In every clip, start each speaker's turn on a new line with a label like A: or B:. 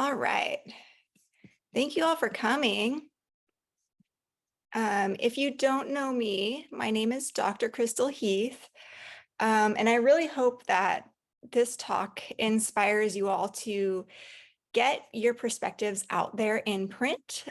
A: All right. Thank you all for coming. If you don't know me, my name is Dr. Crystal Heath, and I really hope that this talk inspires you all to get your perspectives out there in print.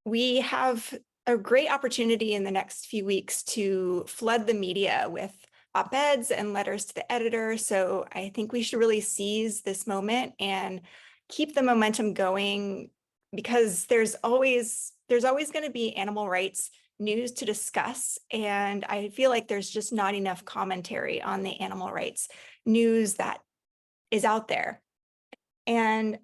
A: We have a great opportunity in the next few weeks to flood the media with op-eds and letters to the editor. So I think we should really seize this moment and keep the momentum going, because there's always going to be animal rights news to discuss. And I feel like there's just not enough commentary on the animal rights news that is out there. And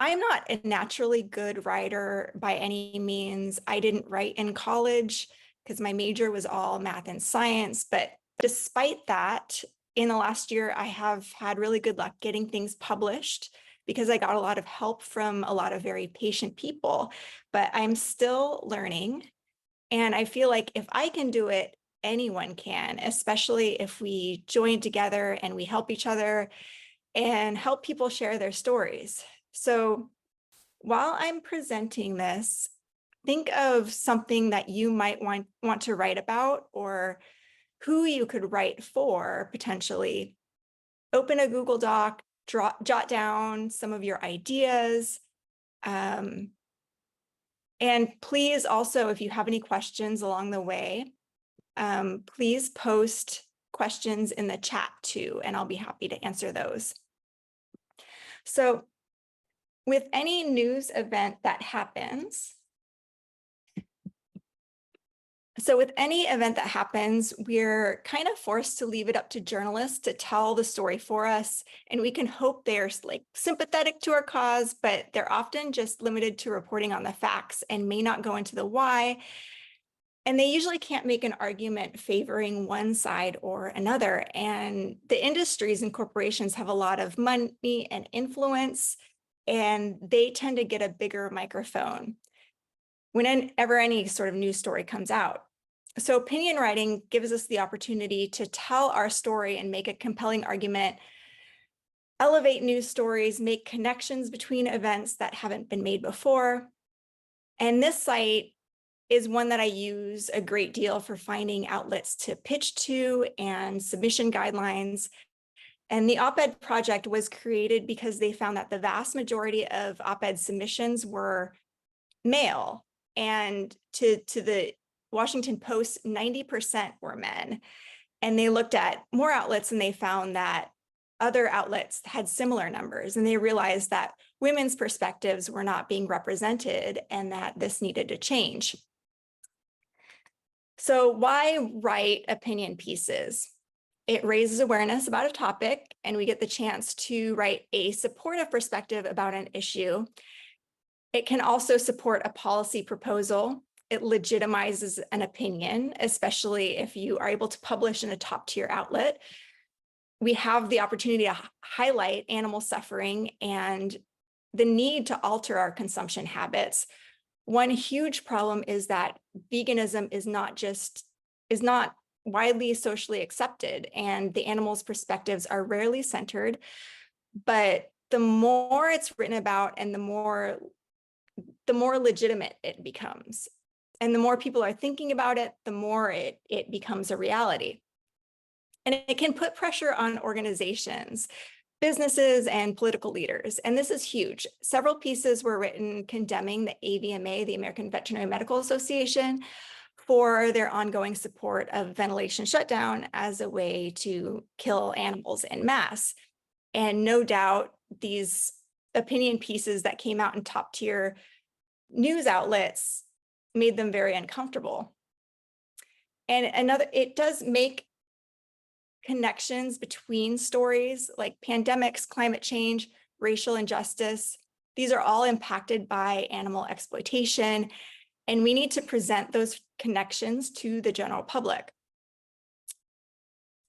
A: I'm not a naturally good writer by any means. I didn't write in college because my major was all math and science. But despite that, in the last year, I have had really good luck getting things published because I got a lot of help from a lot of very patient people. But I'm still learning. And I feel like if I can do it, anyone can, especially if we join together and we help each other and help people share their stories. So while I'm presenting this, think of something that you might want to write about, or who you could write for potentially. Open a Google Doc, jot down some of your ideas. And please also, if you have any questions along the way, please post questions in the chat too, and I'll be happy to answer those. So with any news event that happens, we're kind of forced to leave it up to journalists to tell the story for us. And we can hope they're like sympathetic to our cause, but they're often just limited to reporting on the facts and may not go into the why. And they usually can't make an argument favoring one side or another. And the industries and corporations have a lot of money and influence, and they tend to get a bigger microphone whenever any sort of news story comes out. So opinion writing gives us the opportunity to tell our story and make a compelling argument, elevate news stories, make connections between events that haven't been made before. And this site is one that I use a great deal for finding outlets to pitch to and submission guidelines. And the op-ed project was created because they found that the vast majority of op-ed submissions were male, and to the Washington Post, 90% were men. And they looked at more outlets and they found that other outlets had similar numbers, and they realized that women's perspectives were not being represented and that this needed to change. So why write opinion pieces? It raises awareness about a topic, and we get the chance to write a supportive perspective about an issue. It can also support a policy proposal. It legitimizes an opinion, especially if you are able to publish in a top-tier outlet. We have the opportunity to highlight animal suffering and the need to alter our consumption habits. One huge problem is that veganism is not widely socially accepted, and the animals' perspectives are rarely centered. But the more it's written about and the more legitimate it becomes. And the more people are thinking about it, the more it becomes a reality. And it can put pressure on organizations, businesses, and political leaders. And this is huge. Several pieces were written condemning the AVMA, the American Veterinary Medical Association, for their ongoing support of ventilation shutdown as a way to kill animals en masse. And no doubt these opinion pieces that came out in top-tier news outlets made them very uncomfortable. And it does make connections between stories like pandemics, climate change, racial injustice. These are all impacted by animal exploitation, and we need to present those connections to the general public.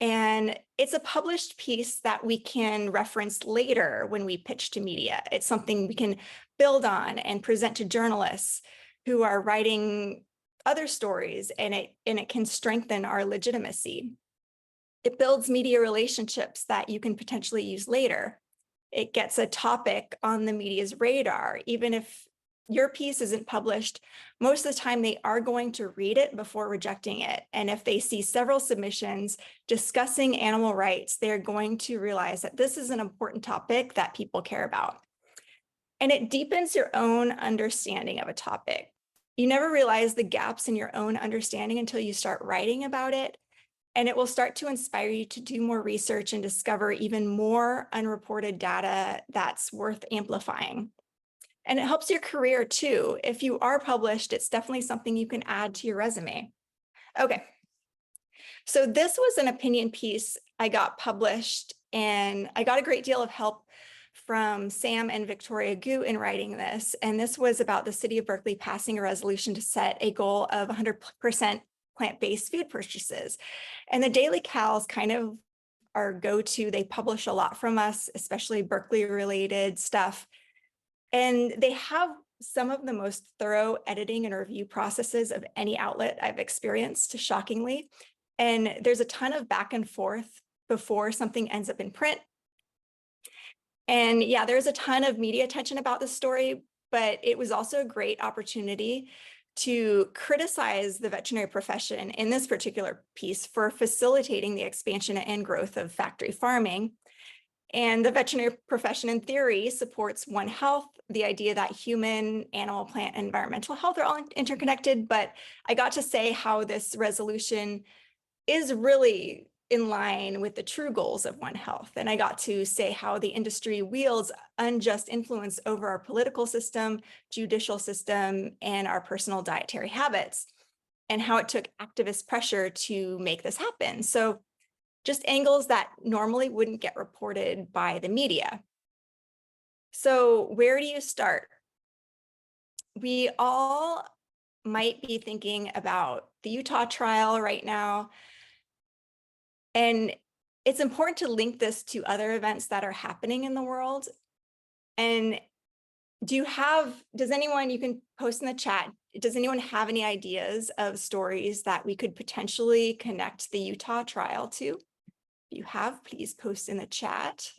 A: And it's a published piece that we can reference later when we pitch to media. It's something we can build on and present to journalists who are writing other stories, and it can strengthen our legitimacy. It builds media relationships that you can potentially use later. It gets a topic on the media's radar. Even if your piece isn't published, most of the time they are going to read it before rejecting it. And if they see several submissions discussing animal rights, they're going to realize that this is an important topic that people care about. And it deepens your own understanding of a topic. You never realize the gaps in your own understanding until you start writing about it. And it will start to inspire you to do more research and discover even more unreported data that's worth amplifying. And it helps your career too. If you are published, it's definitely something you can add to your resume. Okay, so this was an opinion piece I got published, and I got a great deal of help from Sam and Victoria Gu in writing this. And this was about the city of Berkeley passing a resolution to set a goal of 100% plant-based food purchases. And the Daily Cal's kind of our go-to. They publish a lot from us, especially Berkeley-related stuff. And they have some of the most thorough editing and review processes of any outlet I've experienced, shockingly. And there's a ton of back and forth before something ends up in print. And yeah, there's a ton of media attention about this story, but it was also a great opportunity to criticize the veterinary profession in this particular piece for facilitating the expansion and growth of factory farming. And the veterinary profession, in theory, supports One Health, the idea that human, animal, plant, and environmental health are all interconnected. But I got to say how this resolution is really in line with the true goals of One Health. And I got to say how the industry wields unjust influence over our political system, judicial system, and our personal dietary habits, and how it took activist pressure to make this happen. So just angles that normally wouldn't get reported by the media. So where do you start? We all might be thinking about the Utah trial right now. And it's important to link this to other events that are happening in the world. And does anyone, you can post in the chat, does anyone have any ideas of stories that we could potentially connect the Utah trial to? If you have, please post in the chat.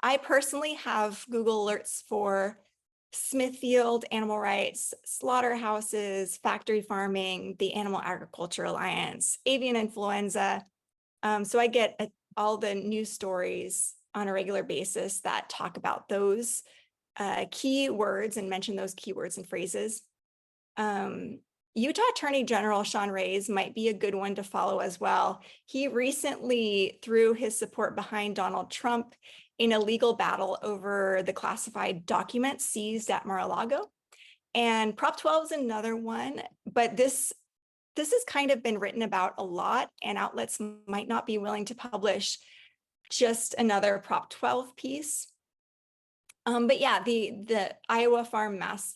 A: I personally have Google alerts for Smithfield, animal rights, slaughterhouses, factory farming, the Animal Agriculture Alliance, avian influenza. So I get all the news stories on a regular basis that talk about those key words and mention those keywords and phrases. Utah Attorney General Sean Reyes might be a good one to follow as well. He recently threw his support behind Donald Trump in a legal battle over the classified documents seized at Mar-a-Lago. And Prop 12 is another one, but this has kind of been written about a lot, and outlets might not be willing to publish just another Prop 12 piece. But yeah, the Iowa farm mass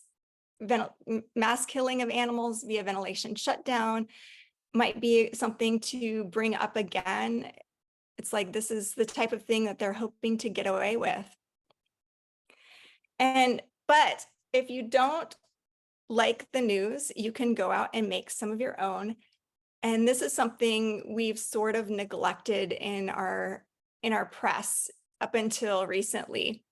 A: killing of animals via ventilation shutdown might be something to bring up again. It's like, this is the type of thing that they're hoping to get away with. But if you don't like the news, you can go out and make some of your own. And this is something we've sort of neglected in our press up until recently.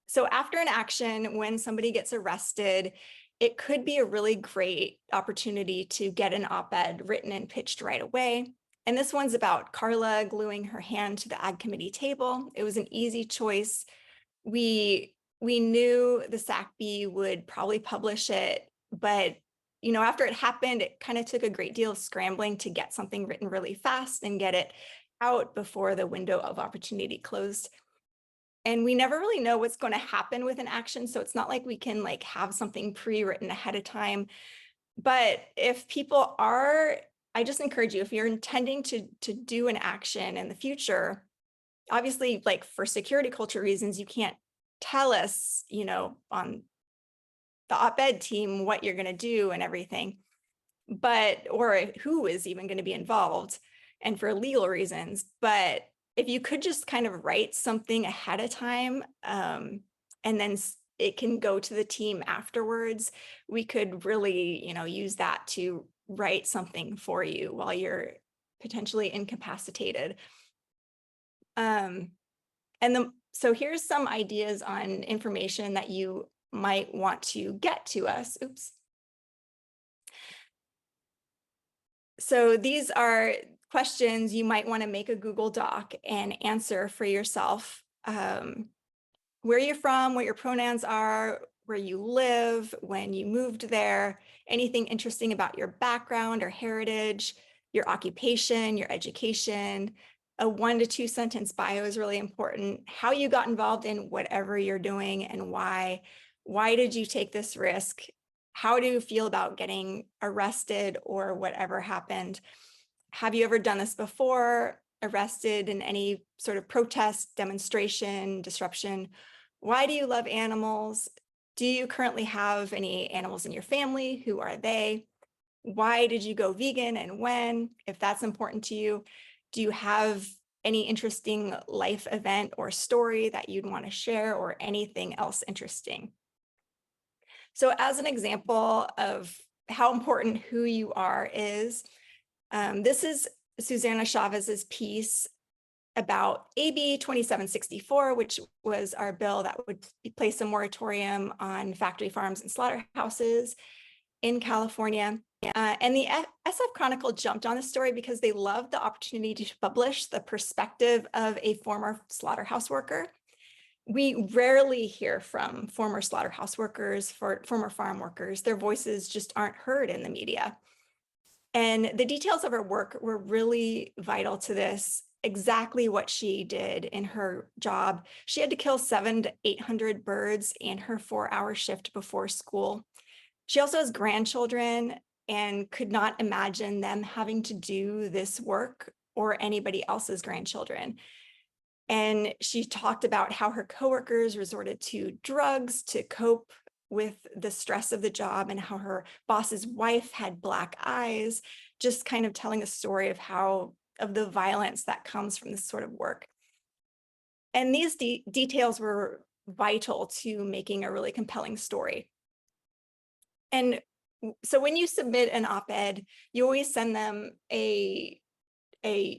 A: So after an action, when somebody gets arrested, it could be a really great opportunity to get an op-ed written and pitched right away. And this one's about Carla gluing her hand to the Ag Committee table. It was an easy choice. We knew the SACB would probably publish it, but after it happened, it kind of took a great deal of scrambling to get something written really fast and get it out before the window of opportunity closed. And we never really know what's going to happen with an action. So it's not like we can have something pre-written ahead of time. But if people are, I just encourage you, if you're intending to do an action in the future, obviously for security culture reasons, you can't tell us, on the op-ed team what you're going to do and everything, or who is even going to be involved, and for legal reasons. But if you could just kind of write something ahead of time, and then it can go to the team afterwards, we could really, use that to write something for you while you're potentially incapacitated. So here's some ideas on information that you might want to get to us. Oops. So these are questions you might want to make a Google Doc and answer for yourself. Where you're from, what your pronouns are, where you live, when you moved there, anything interesting about your background or heritage, your occupation, your education. A 1 to 2 sentence bio is really important. How you got involved in whatever you're doing and why. Why did you take this risk? How do you feel about getting arrested or whatever happened? Have you ever done this before? Arrested in any sort of protest, demonstration, disruption? Why do you love animals? Do you currently have any animals in your family? Who are they? Why did you go vegan and when? If that's important to you, do you have any interesting life event or story that you'd want to share or anything else interesting? So as an example of how important who you are is, this is Susana Chavez's piece about AB 2764, which was our bill that would place a moratorium on factory farms and slaughterhouses in California. And the SF Chronicle jumped on the story because they loved the opportunity to publish the perspective of a former slaughterhouse worker. We rarely hear from former slaughterhouse workers, former farm workers. Their voices just aren't heard in the media. And the details of her work were really vital to this. Exactly what she did in her job. She had to kill 700 to 800 birds in her 4-hour shift before school. She also has grandchildren and could not imagine them having to do this work or anybody else's grandchildren. And she talked about how her coworkers resorted to drugs to cope with the stress of the job and how her boss's wife had black eyes, just kind of telling a story of the violence that comes from this sort of work. And these details were vital to making a really compelling story. And so when you submit an op-ed, you always send them a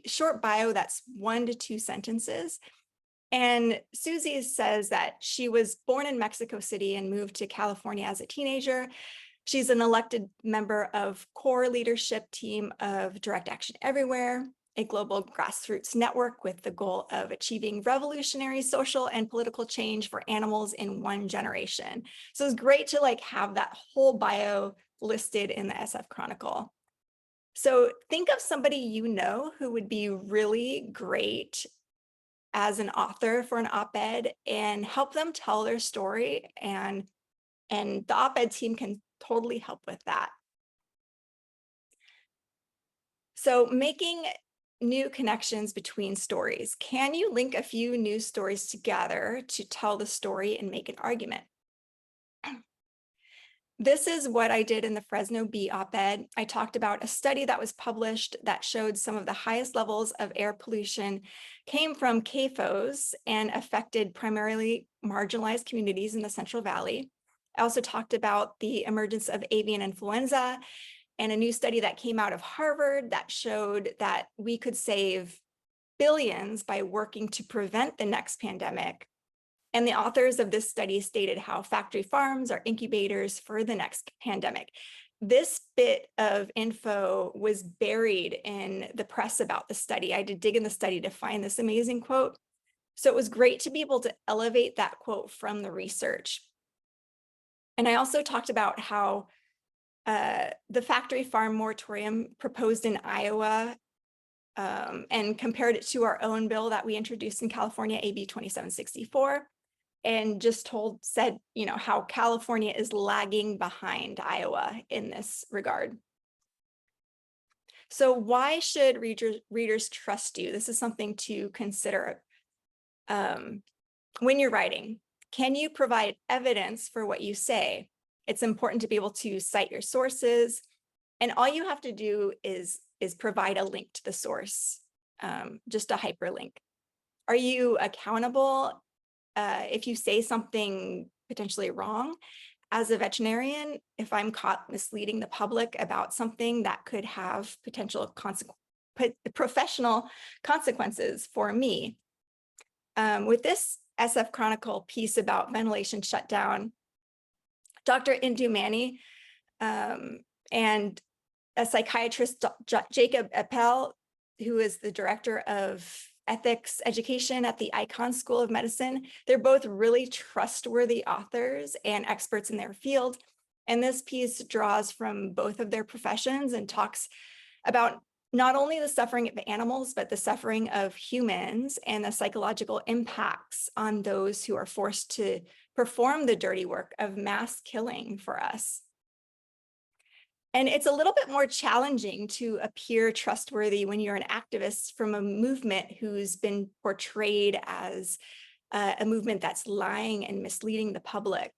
A: short bio that's 1 to 2 sentences. And Susie says that she was born in Mexico City and moved to California as a teenager. She's an elected member of core leadership team of Direct Action Everywhere, a global grassroots network with the goal of achieving revolutionary social and political change for animals in 1 generation. So it's great to have that whole bio listed in the SF Chronicle. So think of somebody you know who would be really great as an author for an op-ed and help them tell their story, and the op-ed team can totally help with that. So making new connections between stories. Can you link a few news stories together to tell the story and make an argument? This is what I did in the Fresno Bee op-ed. I talked about a study that was published that showed some of the highest levels of air pollution came from CAFOs and affected primarily marginalized communities in the Central Valley. I also talked about the emergence of avian influenza and a new study that came out of Harvard that showed that we could save billions by working to prevent the next pandemic. And the authors of this study stated how factory farms are incubators for the next pandemic. This bit of info was buried in the press about the study. I had to dig in the study to find this amazing quote. So it was great to be able to elevate that quote from the research. And I also talked about how the factory farm moratorium proposed in Iowa and compared it to our own bill that we introduced in California, AB 2764. And just said, how California is lagging behind Iowa in this regard. So why should readers trust you? This is something to consider when you're writing. Can you provide evidence for what you say? It's important to be able to cite your sources, and all you have to do is provide a link to the source, just a hyperlink. Are you accountable if you say something potentially wrong? As a veterinarian, if I'm caught misleading the public about something that could have potential professional consequences for me. With this SF Chronicle piece about ventilation shutdown, Dr. Indu Mani and a psychiatrist, Jacob Appel, who is the director of ethics education at the Icahn School of Medicine, they're both really trustworthy authors and experts in their field. And this piece draws from both of their professions and talks about not only the suffering of animals, but the suffering of humans and the psychological impacts on those who are forced to perform the dirty work of mass killing for us. And it's a little bit more challenging to appear trustworthy when you're an activist from a movement who's been portrayed as a movement that's lying and misleading the public.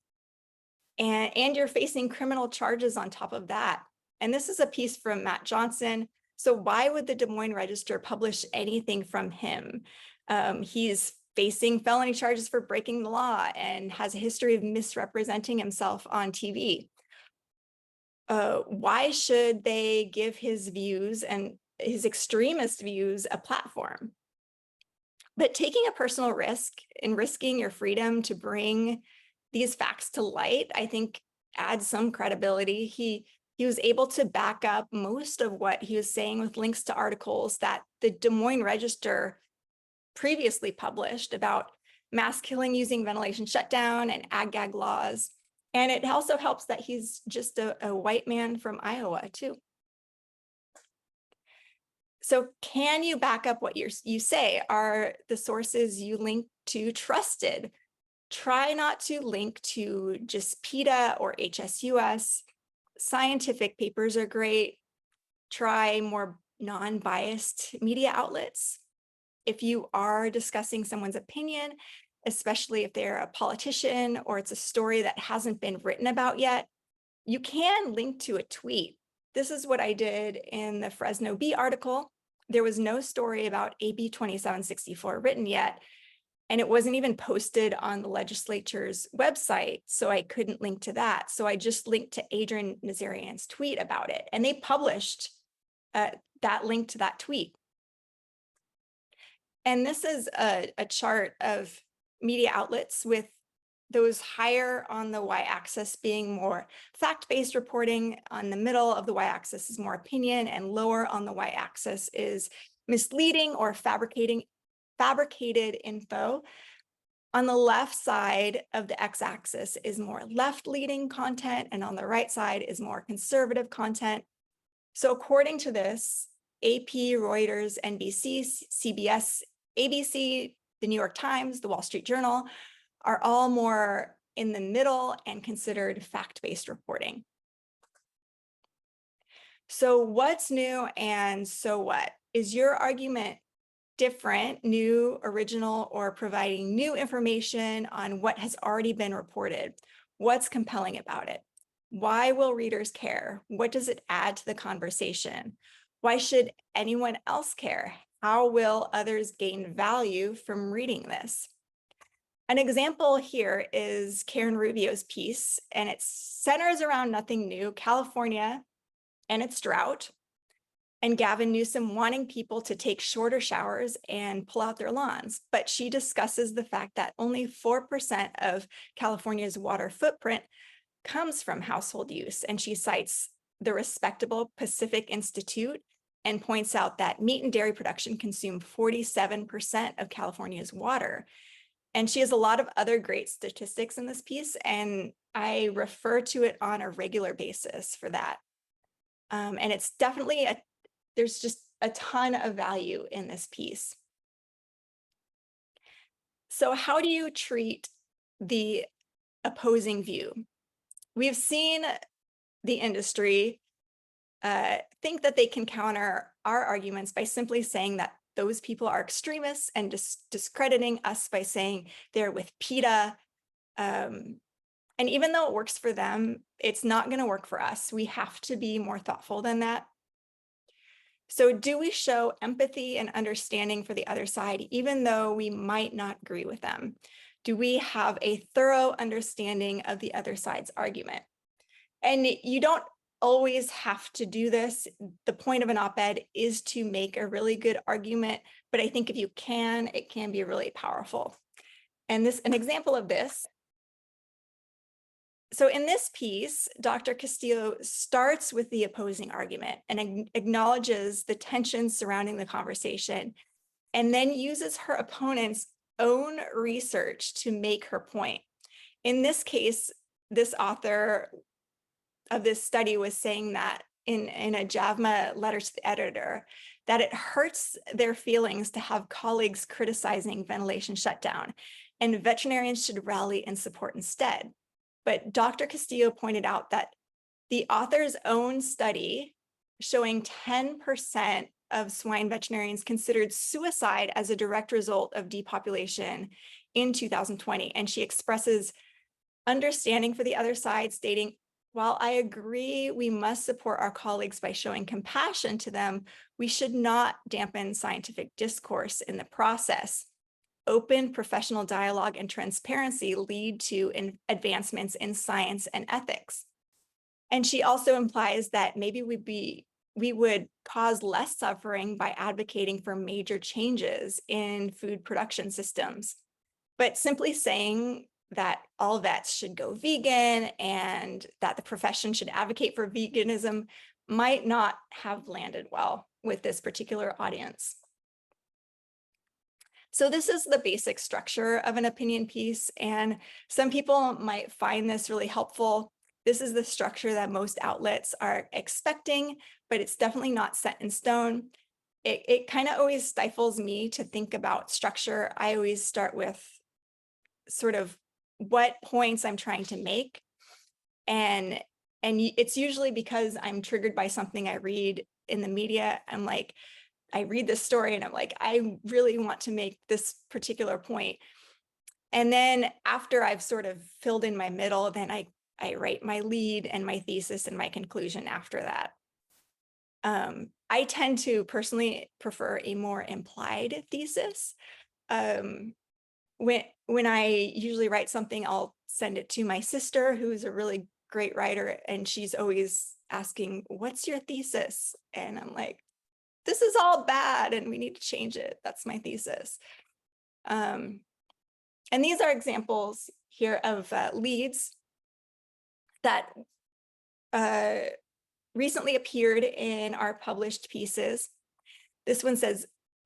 A: And you're facing criminal charges on top of that. And this is a piece from Matt Johnson. So why would the Des Moines Register publish anything from him? He's facing felony charges for breaking the law and has a history of misrepresenting himself on TV. Why should they give his views and his extremist views a platform? But taking a personal risk and risking your freedom to bring these facts to light, I think adds some credibility. He was able to back up most of what he was saying with links to articles that the Des Moines Register previously published about mass killing using ventilation shutdown and ag-gag laws. And it also helps that he's just a white man from Iowa too. So can you back up what you say? Are the sources you link to trusted? Try not to link to just PETA or HSUS. Scientific papers are great. Try more non-biased media outlets. If you are discussing someone's opinion, especially if they're a politician or it's a story that hasn't been written about yet, you can link to a tweet. This is what I did in the Fresno Bee article. There was no story about AB 2764 written yet, and it wasn't even posted on the legislature's website, so I couldn't link to that. So I just linked to Adrian Nazarian's tweet about it, and they published that link to that tweet. And this is a chart of media outlets with those higher on the y-axis being more fact-based reporting. On the middle of the y-axis is more opinion, and lower on the y-axis is misleading or fabricated info. On the left side of the x-axis is more left-leaning content, and on the right side is more conservative content. So according to this, AP, Reuters, NBC, CBS, ABC, the New York Times, the Wall Street Journal are all more in the middle and considered fact-based reporting. So what's new and so what? Is your argument different, new, original, or providing new information on what has already been reported? What's compelling about it? Why will readers care? What does it add to the conversation? Why should anyone else care? How will others gain value from reading this? An example here is Karen Rubio's piece, and it centers around nothing new, California and its drought, and Gavin Newsom wanting people to take shorter showers and pull out their lawns. But she discusses the fact that only 4% of California's water footprint comes from household use. And she cites the respectable Pacific Institute and points out that meat and dairy production consume 47% of California's water. And she has a lot of other great statistics in this piece, and I refer to it on a regular basis for that. And it's definitely there's just a ton of value in this piece. So how do you treat the opposing view? We've seen the industry think that they can counter our arguments by simply saying that those people are extremists and discrediting us by saying they're with PETA. And even though it works for them, it's not going to work for us. We have to be more thoughtful than that. So do we show empathy and understanding for the other side, even though we might not agree with them? Do we have a thorough understanding of the other side's argument? And you don't always have to do this. The point of an op-ed is to make a really good argument, but I think if you can, it can be really powerful. And an example of this. So in this piece, Dr. Castillo starts with the opposing argument and acknowledges the tensions surrounding the conversation, and then uses her opponent's own research to make her point. In this case, this author of this study was saying that in a JAVMA letter to the editor, that it hurts their feelings to have colleagues criticizing ventilation shutdown, and veterinarians should rally and support instead. But Dr. Castillo pointed out that the author's own study showing 10% of swine veterinarians considered suicide as a direct result of depopulation in 2020. And she expresses understanding for the other side, stating, while I agree we must support our colleagues by showing compassion to them, we should not dampen scientific discourse in the process. Open professional dialogue and transparency lead to advancements in science and ethics. And she also implies that maybe we would cause less suffering by advocating for major changes in food production systems. But simply saying that all vets should go vegan and that the profession should advocate for veganism might not have landed well with this particular audience. So this is the basic structure of an opinion piece, and some people might find this really helpful. This is the structure that most outlets are expecting, but it's definitely not set in stone. It kind of always stifles me to think about structure. I always start with sort of what points I'm trying to make. And it's usually because I'm triggered by something I read in the media. I'm like, I read this story and I'm like, I really want to make this particular point. And then after I've sort of filled in my middle, then I write my lead and my thesis and my conclusion after that. I tend to personally prefer a more implied thesis. When I usually write something, I'll send it to my sister, who's a really great writer, and she's always asking, what's your thesis? And I'm like, this is all bad and we need to change it. That's my thesis. And these are examples here of leads that recently appeared in our published pieces. This one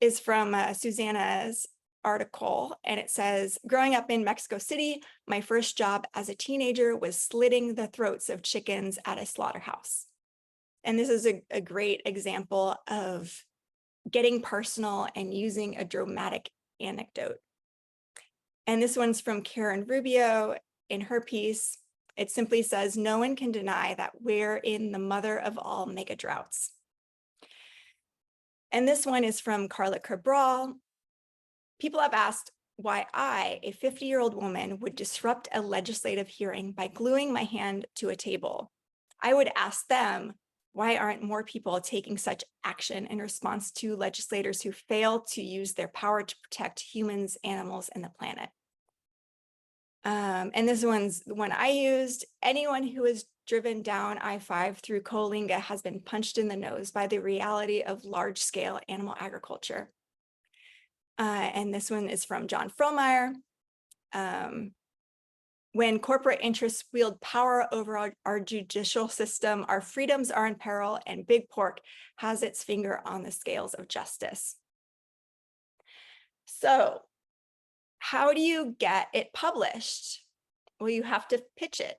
A: is from Susanna's article, and it says, growing up in Mexico City, my first job as a teenager was slitting the throats of chickens at a slaughterhouse. And this is a great example of getting personal and using a dramatic anecdote. And this one's from Karen Rubio in her piece. It simply says, no one can deny that we're in the mother of all mega droughts. And this one is from Carla Cabral. People have asked why I, a 50-year-old woman, would disrupt a legislative hearing by gluing my hand to a table. I would ask them, why aren't more people taking such action in response to legislators who fail to use their power to protect humans, animals, and the planet? And this one's the one I used. Anyone who has driven down I-5 through Coalinga has been punched in the nose by the reality of large-scale animal agriculture. And this one is from John Frohmeyer. When corporate interests wield power over our judicial system, our freedoms are in peril, and Big Pork has its finger on the scales of justice. So how do you get it published? Well, you have to pitch it.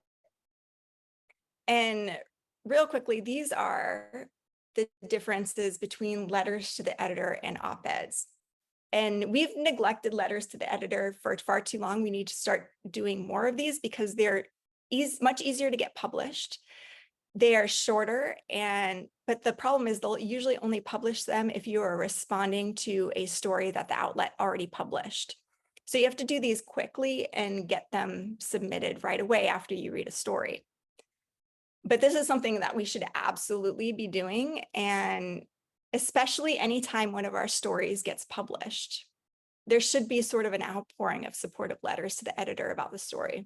A: And real quickly, these are the differences between letters to the editor and op-eds. And we've neglected letters to the editor for far too long. We need to start doing more of these because they're much easier to get published. They are shorter, but the problem is they'll usually only publish them if you are responding to a story that the outlet already published. So you have to do these quickly and get them submitted right away after you read a story. But this is something that we should absolutely be doing, and especially anytime one of our stories gets published. There should be sort of an outpouring of supportive letters to the editor about the story.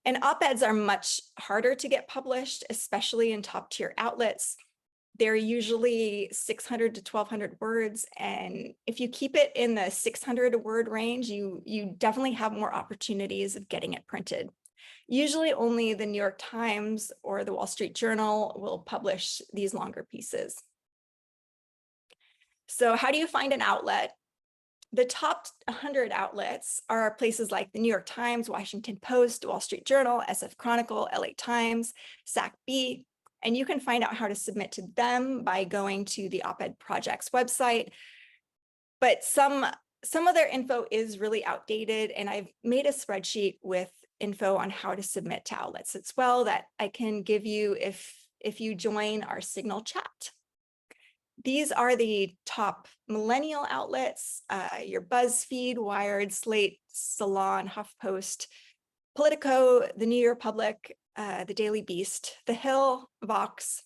A: And op-eds are much harder to get published, especially in top tier outlets. They're usually 600 to 1,200 words. And if you keep it in the 600 word range, you definitely have more opportunities of getting it printed. Usually only the New York Times or the Wall Street Journal will publish these longer pieces. So how do you find an outlet? The top 100 outlets are places like the New York Times, Washington Post, Wall Street Journal, SF Chronicle, LA Times, SACB, and you can find out how to submit to them by going to the Op-Ed Project's website. But some of their info is really outdated, and I've made a spreadsheet with info on how to submit to outlets as well that I can give you if you join our Signal chat. These are the top millennial outlets, your BuzzFeed, Wired, Slate, Salon, HuffPost, Politico, the New York Public, the Daily Beast, The Hill, Vox,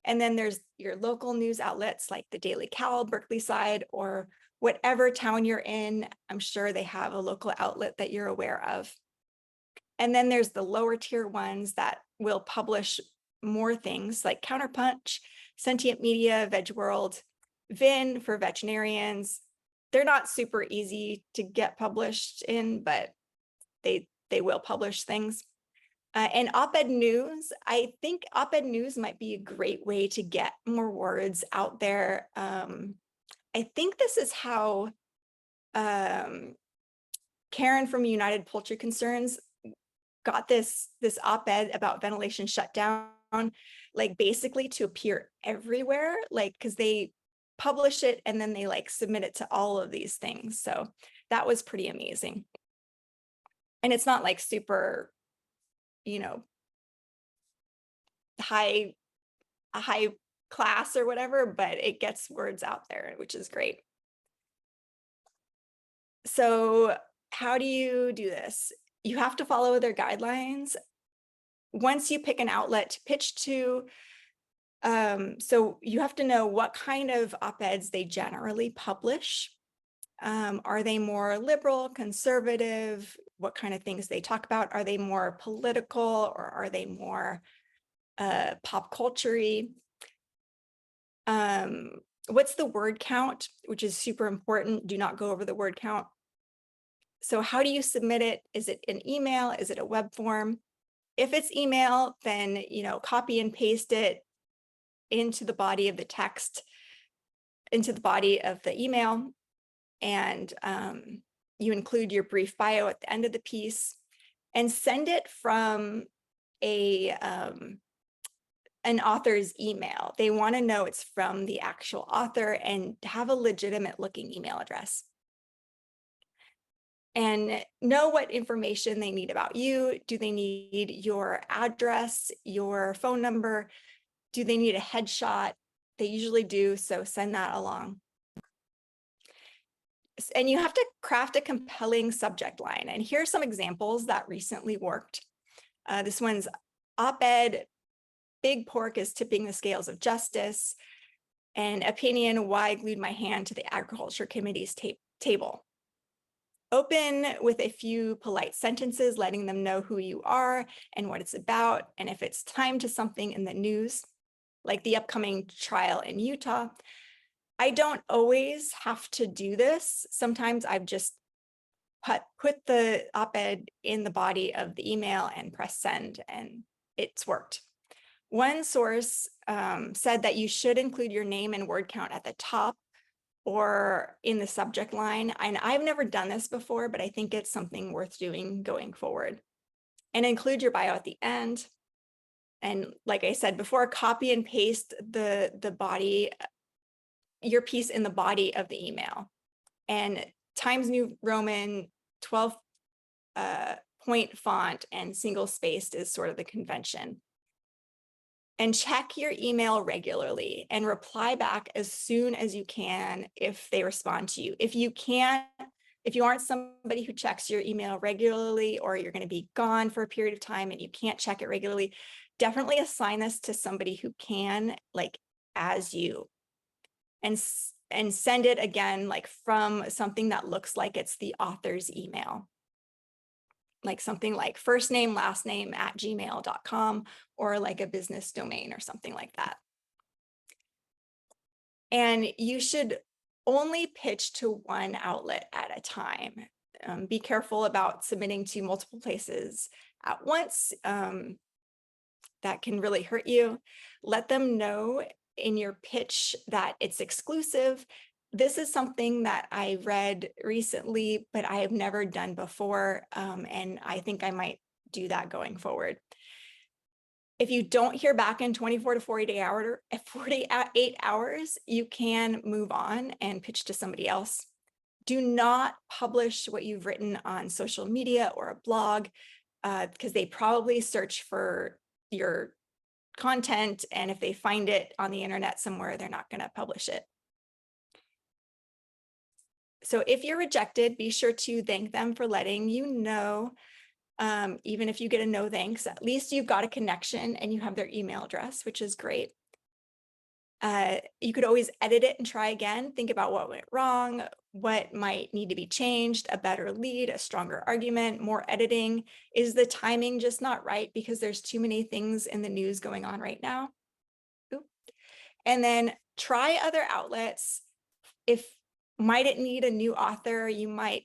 A: and then there's your local news outlets like the Daily Cal, Berkeley Side, or whatever town you're in. I'm sure they have a local outlet that you're aware of. And then there's the lower tier ones that will publish more things like Counterpunch, Sentient Media, Veg World, Vin for veterinarians. They're not super easy to get published in, but they will publish things. And op-ed news, I think op-ed news might be a great way to get more words out there. I think this is how Karen from United Poultry Concerns got this op-ed about ventilation shutdown, like basically to appear everywhere, like because they publish it and then they like submit it to all of these things. So that was pretty amazing. And it's not like super, you know, high class or whatever, but it gets words out there, which is great. So how do you do this? You have to follow their guidelines. Once you pick an outlet to pitch to, so you have to know what kind of op-eds they generally publish. Are they more liberal, conservative? What kind of things they talk about? Are they more political, or are they more pop culture-y? What's the word count, which is super important. Do not go over the word count. So how do you submit it? Is it an email? Is it a web form? If it's email, then, you know, copy and paste it into the body of the text, into the body of the email. And you include your brief bio at the end of the piece and send it from an author's email. They want to know it's from the actual author and have a legitimate looking email address. And know what information they need about you. Do they need your address, your phone number? Do they need a headshot? They usually do, so send that along. And you have to craft a compelling subject line. And here are some examples that recently worked. This one's op-ed, Big Pork is tipping the scales of justice, and opinion, why I glued my hand to the Agriculture Committee's table. Open with a few polite sentences, letting them know who you are and what it's about, and if it's time to something in the news, like the upcoming trial in Utah. I don't always have to do this. Sometimes I've just put the op-ed in the body of the email and press send, and it's worked. One source said that you should include your name and word count at the top or in the subject line. And I've never done this before, but I think it's something worth doing going forward. And include your bio at the end. And like I said before, copy and paste the body, your piece in the body of the email. And Times New Roman 12 point font and single spaced is sort of the convention. And check your email regularly and reply back as soon as you can if they respond to you. If you aren't somebody who checks your email regularly, or you're going to be gone for a period of time and you can't check it regularly, definitely assign this to somebody who can, like as you, and send it again, like from something that looks like it's the author's email. like something like first name, last name @gmail.com, or like a business domain or something like that. And you should only pitch to one outlet at a time. Be careful about submitting to multiple places at once. That can really hurt you. Let them know in your pitch that it's exclusive. This is something that I read recently, but I have never done before, and I think I might do that going forward. If you don't hear back in 24 to 48 hours, you can move on and pitch to somebody else. Do not publish what you've written on social media or a blog, because they probably search for your content, and if they find it on the internet somewhere, they're not going to publish it. So if you're rejected, be sure to thank them for letting you know. Even if you get a no thanks, at least you've got a connection and you have their email address, which is great. You could always edit it and try again. Think about what went wrong, what might need to be changed, a better lead, a stronger argument, more editing. Is the timing just not right because there's too many things in the news going on right now? Ooh. And then try other outlets. If might it need a new author, you might,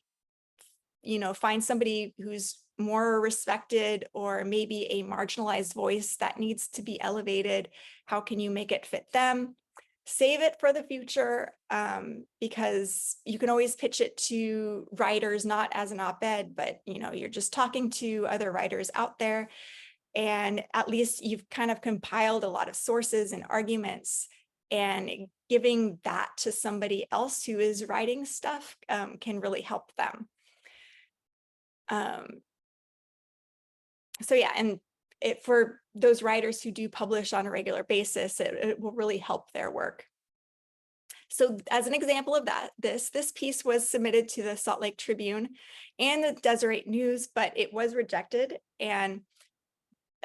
A: find somebody who's more respected, or maybe a marginalized voice that needs to be elevated. How can you make it fit them? Save it for the future, because you can always pitch it to writers, not as an op-ed, but you're just talking to other writers out there, and at least you've kind of compiled a lot of sources and arguments, and giving that to somebody else who is writing stuff can really help them. So yeah, and for those writers who do publish on a regular basis, it will really help their work. So as an example of that, this piece was submitted to the Salt Lake Tribune and the Deseret News, but it was rejected. And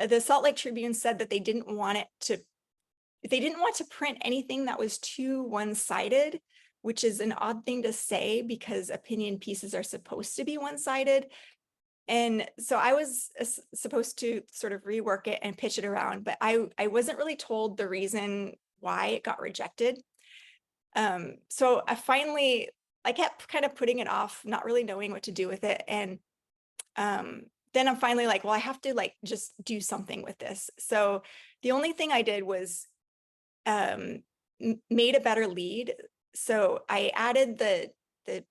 A: the Salt Lake Tribune said that they didn't want to print anything that was too one-sided, which is an odd thing to say because opinion pieces are supposed to be one-sided. And so I was supposed to sort of rework it and pitch it around, but I wasn't really told the reason why it got rejected. So I kept kind of putting it off, not really knowing what to do with it. And then I'm finally like, well, I have to just do something with this. So the only thing I did was made a better lead. So I added the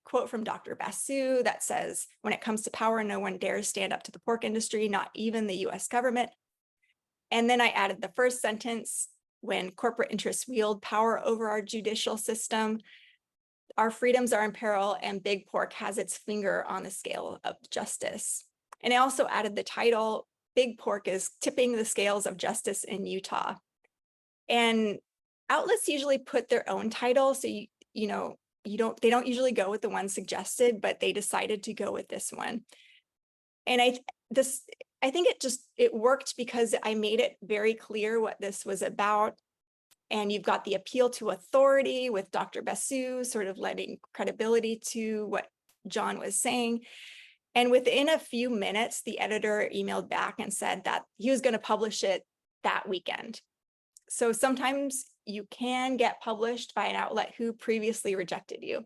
A: quote from Dr. Basu that says, when it comes to power, no one dares stand up to the pork industry, not even the US government. And then I added the first sentence, when corporate interests wield power over our judicial system, our freedoms are in peril and big pork has its finger on the scale of justice. And I also added the title, Big Pork is Tipping the Scales of Justice in Utah. And outlets usually put their own title, so they don't usually go with the one suggested, but they decided to go with this one. And I think it worked because I made it very clear what this was about. And you've got the appeal to authority with Dr. Basu, sort of lending credibility to what John was saying. And within a few minutes, the editor emailed back and said that he was going to publish it that weekend. So sometimes you can get published by an outlet who previously rejected you.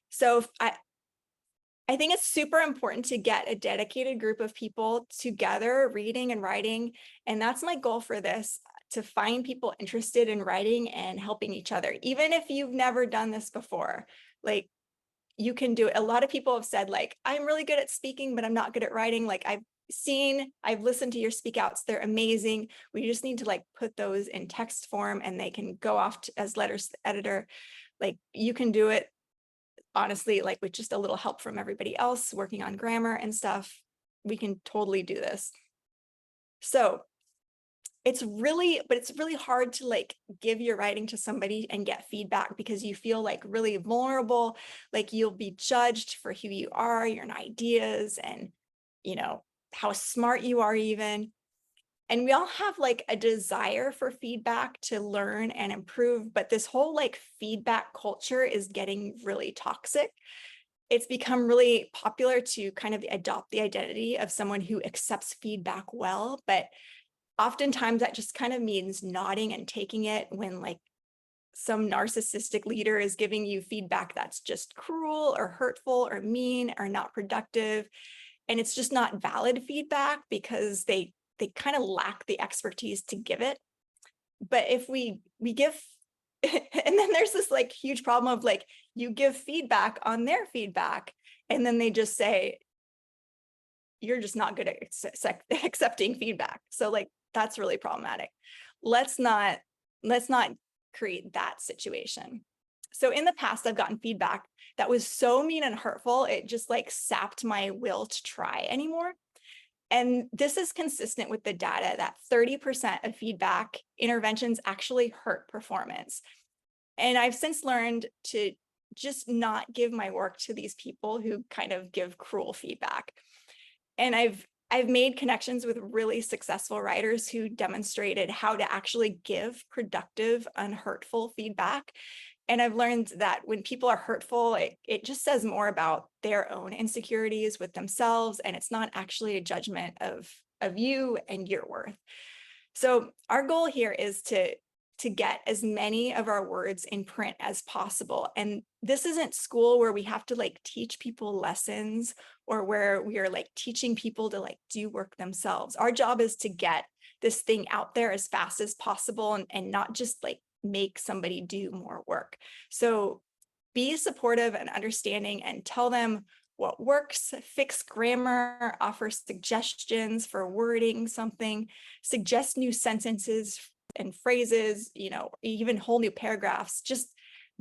A: So I think it's super important to get a dedicated group of people together reading and writing. And that's my goal for this, to find people interested in writing and helping each other. Even if you've never done this before, you can do it. A lot of people have said I'm really good at speaking, but I'm not good at writing. I've listened to your speak outs. They're amazing. We just need to put those in text form and they can go off as letters to the editor. You can do it. Honestly, with just a little help from everybody else working on grammar and stuff, we can totally do this. So it's really hard to give your writing to somebody and get feedback because you feel really vulnerable, you'll be judged for who you are, your ideas, and how smart you are even. And we all have a desire for feedback to learn and improve, but this whole feedback culture is getting really toxic. it's become really popular to kind of adopt the identity of someone who accepts feedback well, but oftentimes that just kind of means nodding and taking it when like some narcissistic leader is giving you feedback that's just cruel or hurtful or mean or not productive. And it's just not valid feedback because they kind of lack the expertise to give it. But if we give, and then there's this like huge problem of like, you give feedback on their feedback, and then they just say, you're just not good at accepting feedback. So like, that's really problematic. Let's not create that situation. So in the past, I've gotten feedback that was so mean and hurtful, it just like sapped my will to try anymore. And this is consistent with the data that 30% of feedback interventions actually hurt performance. And I've since learned to just not give my work to these people who kind of give cruel feedback. And I've made connections with really successful writers who demonstrated how to actually give productive, unhurtful feedback. And I've learned that when people are hurtful, it just says more about their own insecurities with themselves, and it's not actually a judgment of you and your worth. So our goal here is to get as many of our words in print as possible. And this isn't school where we have to like teach people lessons or where we are like teaching people to like do work themselves. Our job is to get this thing out there as fast as possible and not just like make somebody do more work. So be supportive and understanding and tell them what works, fix grammar, offer suggestions for wording something, suggest new sentences and phrases, you know, even whole new paragraphs. Just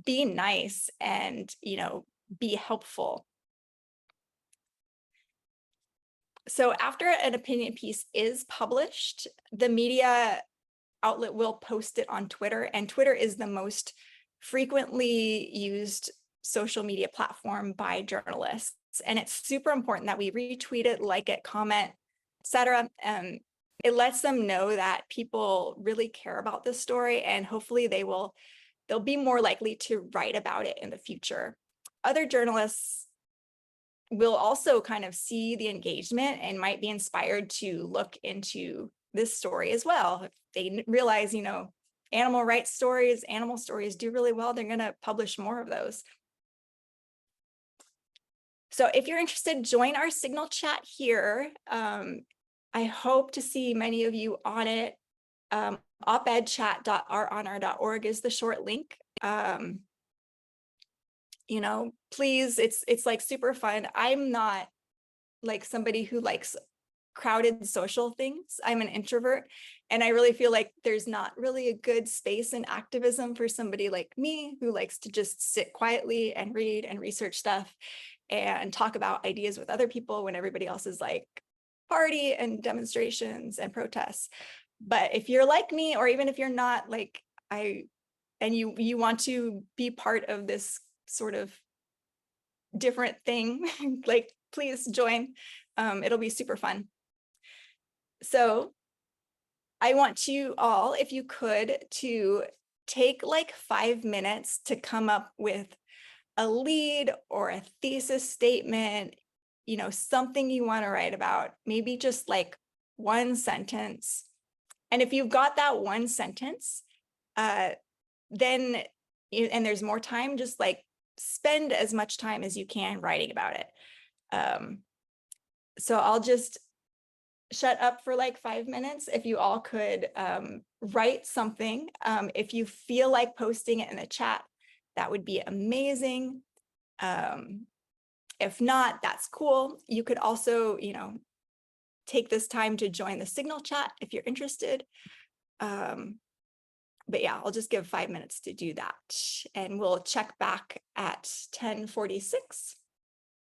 A: be nice and, you know, be helpful. So after an opinion piece is published, the media outlet will post it on Twitter, and Twitter is the most frequently used social media platform by journalists. And it's super important that we retweet it, like it, comment, etc. It lets them know that people really care about this story, and hopefully they'll be more likely to write about it in the future. Other journalists will also kind of see the engagement and might be inspired to look into this story as well. If they realize, you know, animal rights stories, animal stories do really well, they're going to publish more of those. So if you're interested, join our Signal chat here. I hope to see many of you on it. opedchat.arthonor.org is the short link. You know, please, it's like super fun. I'm not like somebody who likes crowded social things. I'm an introvert, and I really feel like there's not really a good space in activism for somebody like me who likes to just sit quietly and read and research stuff and talk about ideas with other people when everybody else is like party and demonstrations and protests. But if you're like me, or even if you're not, like and you want to be part of this sort of different thing, like please join. It'll be super fun. So I want you all, if you could, to take like 5 minutes to come up with a lead or a thesis statement, you know, something you want to write about, maybe just like one sentence. And if you've got that one sentence, then, and there's more time, just like spend as much time as you can writing about it. So I'll just shut up for like 5 minutes. If you all could write something, if you feel like posting it in the chat, that would be amazing. If not, that's cool. You could also, you know, take this time to join the Signal chat if you're interested. But yeah, I'll just give 5 minutes to do that, and we'll check back at 10:46.